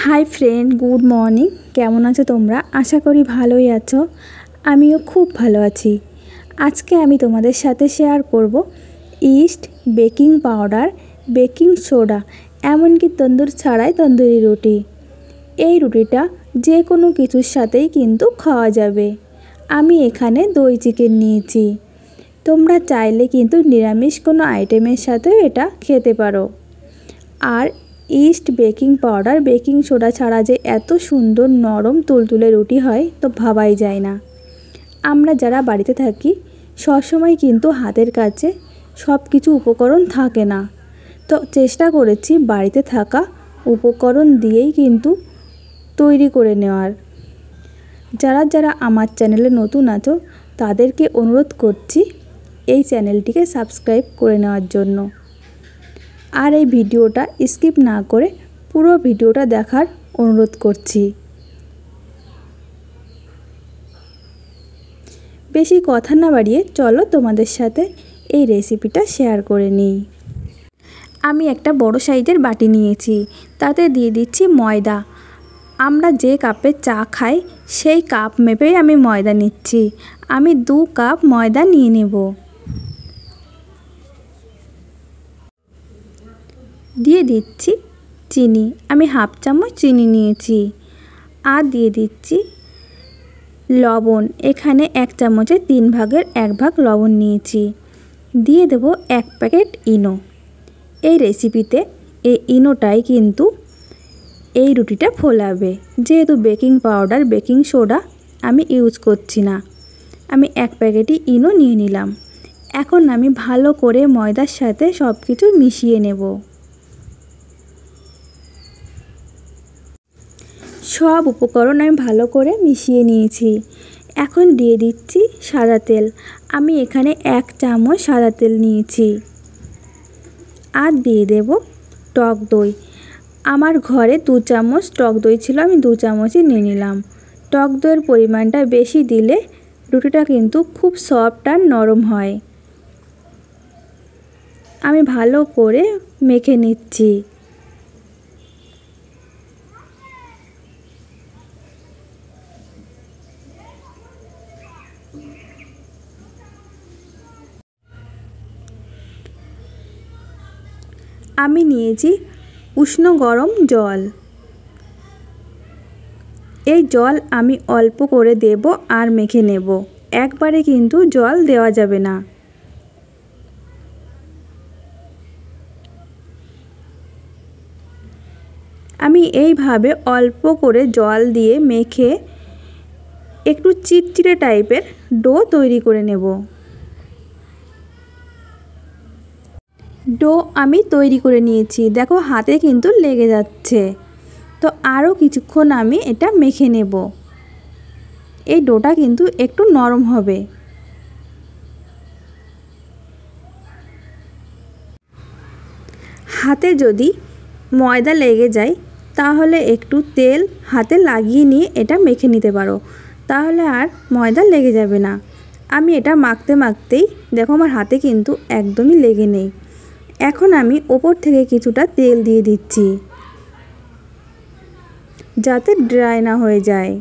Hi friend, good morning. কেমন আছো তোমরা? আশা করি ভালোই আছো। আমিও খুব ভালো আছি। আজকে আমি তোমাদের সাথে শেয়ার করব east, baking powder, baking soda, এমনকি তন্দুর ছাড়াই তন্দুরি রুটি। এই রুটিটা যে কোনো কিছুর সাথেই কিন্তু খাওয়া যাবে। আমি এখানে দই চিকেন নিয়েছি। তোমরা চাইলে কিন্তু নিরামিষ কোনো আইটেমের সাথেও এটা খেতে পারো। আর yeast, baking powder, baking soda ছাড়া যে এত সুন্দর নরম তুলতুলে রুটি হয় তো ভাবাই যায় না। আমরা যারা বাড়িতে থাকি সবসময় কিন্তু হাতের কাছে সব কিছু উপকরণ থাকে না, তো চেষ্টা করেছি বাড়িতে থাকা উপকরণ দিয়েই কিন্তু তৈরি করে নেওয়ার। যারা যারা আমার চ্যানেলে নতুন আছো তাদেরকে অনুরোধ করছি এই চ্যানেলটিকে সাবস্ক্রাইব করে নেওয়ার জন্য। আর এই ভিডিওটা স্কিপ না করে পুরো ভিডিওটা দেখার অনুরোধ করছি। বেশি কথা না বাড়িয়ে চলো তোমাদের সাথে এই রেসিপিটা শেয়ার করে নিই। আমি একটা বড় সাইজের বাটি নিয়েছি, তাতে দিয়ে দিচ্ছি ময়দা। আমরা যে কাপে চা খাই সেই কাপ মেপেই আমি ময়দা নিচ্ছি। আমি 2 কাপ ময়দা নিয়ে নেব। দিয়ে দিচ্ছি চিনি, আমি হাফ চামচ চিনি নিয়েছি। আর দিয়ে দিচ্ছি লবণ, এখানে 1 চামচের 3 ভাগের 1 ভাগ লবণ নিয়েছি। দিয়ে দেব 1 প্যাকেট ইনো। এই রেসিপিতে এই ইনোটাই কিন্তু এই রুটিটা ফোলাবে। যেহেতু বেকিং পাউডার, বেকিং সোডা আমি ইউজ করছি না, আমি 1 প্যাকেটই ইনো নিয়ে নিলাম। এখন আমি ভালো করে ময়দার সাথে সব কিছু মিশিয়ে নেব। সব উপকরণ আমি ভালো করে মিশিয়ে নিয়েছি। এখন দিয়ে দিচ্ছি সাদা তেল। আমি এখানে 1 চামচ সাদা তেল নিয়েছি। আর দিয়ে দেব টক দই। আমার ঘরে 2 চামচ টক দই ছিল, আমি 2 চামচই নিয়ে নিলাম। টক দইয়ের পরিমাণটা বেশি দিলে রুটিটা কিন্তু খুব সফট আর নরম হয়। আমি ভালো করে মেখে নিচ্ছি। আমি নিয়েছি উষ্ণ গরম জল। এই জল আমি অল্প করে দেব আর মেখে নেব। একবারে কিন্তু জল দেওয়া যাবে না। আমি এইভাবে অল্প করে জল দিয়ে মেখে একটু চিটচিটে টাইপের ডো তৈরি করে নেব। ডো আমি তৈরি করে নিয়েছি, দেখো হাতে কিন্তু লেগে যাচ্ছে। তো আরও কিছুক্ষণ আমি এটা মেখে নেব। এই ডোটা কিন্তু একটু নরম হবে। হাতে যদি ময়দা লেগে যায় তাহলে একটু তেল হাতে লাগিয়ে নিয়ে এটা মেখে নিতে পারো, তাহলে আর ময়দা লেগে যাবে না। আমি এটা মাখতে মাখতেই দেখো আমার হাতে কিন্তু একদমই লেগে নেই। এখন আমি ওপর থেকে কিছুটা তেল দিয়ে দিচ্ছি যাতে ড্রাই না হয়ে যায়।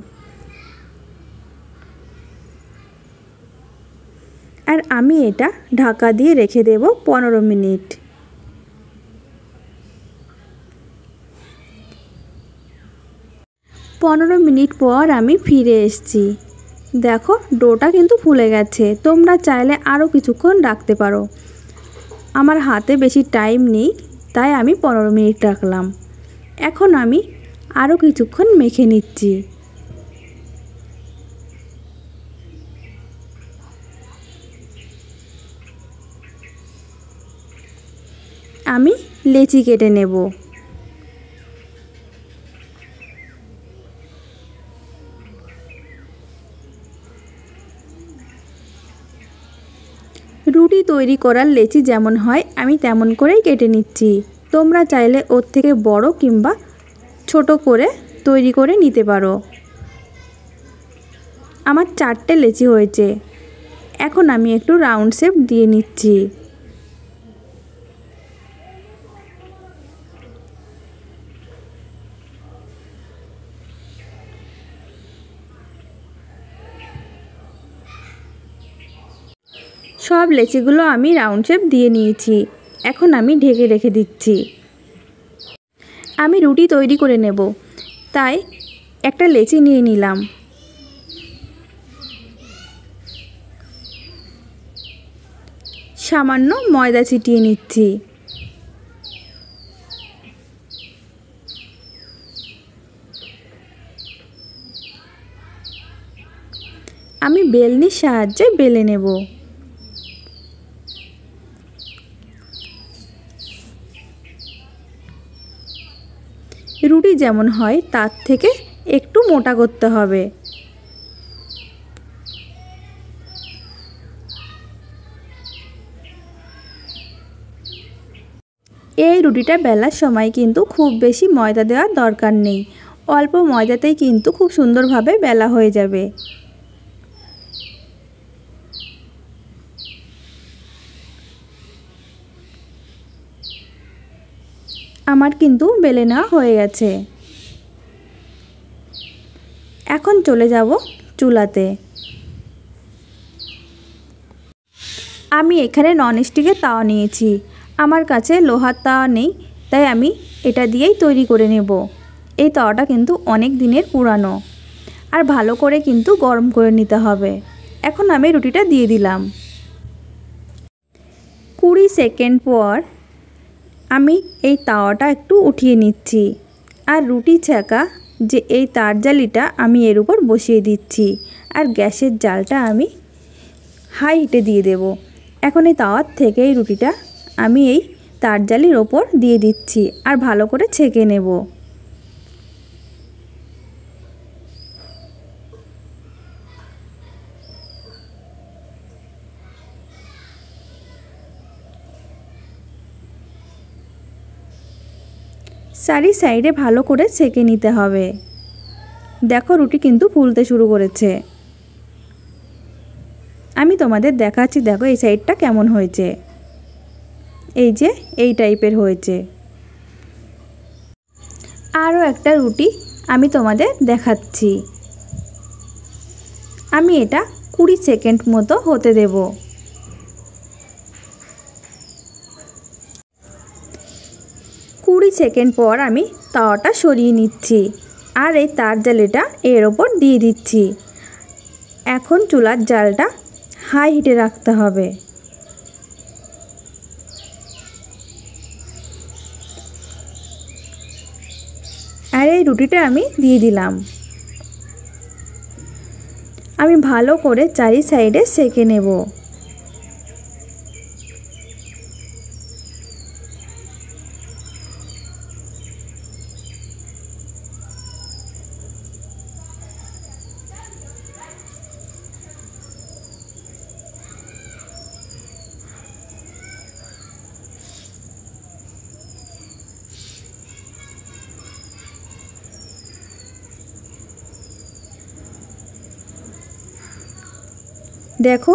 আর আমি এটা ঢাকা দিয়ে রেখে দেব 15 মিনিট। পনেরো মিনিট পর আমি ফিরে এসেছি। দেখো ডোটা কিন্তু ফুলে গেছে। তোমরা চাইলে আরও কিছুক্ষণ রাখতে পারো। আমার হাতে বেশি টাইম নেই তাই আমি 15 মিনিট রাখলাম। এখন আমি আরও কিছুক্ষণ মেখে নিচ্ছি। আমি লেচি কেটে নেব। রুটি তৈরি করার লেচি যেমন হয় আমি তেমন করেই কেটে নিচ্ছি। তোমরা চাইলে ওর থেকে বড় কিংবা ছোট করে তৈরি করে নিতে পারো। আমার 4টে লেচি হয়েছে। এখন আমি একটু রাউন্ড শেপ দিয়ে নিচ্ছি। সব লেচিগুলো আমি রাউন্ড শেপ দিয়ে নিয়েছি। এখন আমি ঢেকে রেখে দিচ্ছি। আমি রুটি তৈরি করে নেব, তাই একটা লেচি নিয়ে নিলাম। সামান্য ময়দা ছিটিয়ে নিচ্ছি। আমি বেলনির সাহায্যে বেলে নেব। রুটি যেমন হয় তার থেকে একটু মোটা করতে হবে। এই রুটিটা বেলার সময় কিন্তু খুব বেশি ময়দা দেওয়ার দরকার নেই, অল্প ময়দাতেই কিন্তু খুব সুন্দরভাবে বেলা হয়ে যাবে। আমার কিন্তু বেলে নেওয়া হয়ে গেছে। এখন চলে যাব চুলাতে। আমি এখানে ননস্টিকের তাওয়া নিয়েছি, আমার কাছে লোহার তাওয়া নেই, তাই আমি এটা দিয়েই তৈরি করে নেব। এই তাওয়াটা কিন্তু অনেক দিনের পুরানো, আর ভালো করে কিন্তু গরম করে নিতে হবে। এখন আমি রুটিটা দিয়ে দিলাম। 20 সেকেন্ড পর আমি এই তাওয়াটা একটু উঠিয়ে নিচ্ছি, আর রুটি ছেঁকা যে এই তার জালিটা আমি এর উপর বসিয়ে দিচ্ছি, আর গ্যাসের জালটা আমি হাই হিটে দিয়ে দেব। এখন এই তাওয়ার থেকে এই রুটিটা আমি এই তার জালির ওপর দিয়ে দিচ্ছি, আর ভালো করে ছেঁকে নেব। চারি সাইডে ভালো করে ছেঁকে নিতে হবে। দেখো রুটি কিন্তু ফুলতে শুরু করেছে। আমি তোমাদের দেখাচ্ছি, দেখো এই সাইডটা কেমন হয়েছে। এই যে এই টাইপের হয়েছে। আরও একটা রুটি আমি তোমাদের দেখাচ্ছি। আমি এটা 20 সেকেন্ড মতো হতে দেব। 20 সেকেন্ড পর আমি তাওয়াটা সরিয়ে নিচ্ছি, আর এই তার জালিটা এর ওপর দিয়ে দিচ্ছি। এখন চুলার জালটা হাই হিটে রাখতে হবে। আর এই রুটিটা আমি দিয়ে দিলাম। আমি ভালো করে চারি সাইডে সেঁকে নেব। দেখো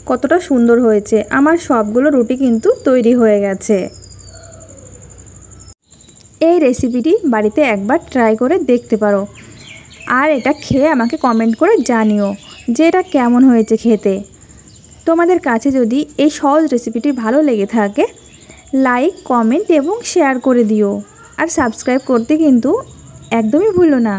কতটা সুন্দর হয়েছে। আমার সবগুলো রুটি কিন্তু তৈরি হয়ে গেছে। এই রেসিপিটি বাড়িতে একবার ট্রাই করে দেখতে পারো, আর এটা খেয়ে আমাকে কমেন্ট করে জানিও যে এটা কেমন হয়েছে খেতে। তোমাদের কাছে যদি এই সহজ রেসিপিটি ভালো লেগে থাকে, লাইক, কমেন্ট এবং শেয়ার করে দিও, আর সাবস্ক্রাইব করতে কিন্তু একদমই ভুলো না।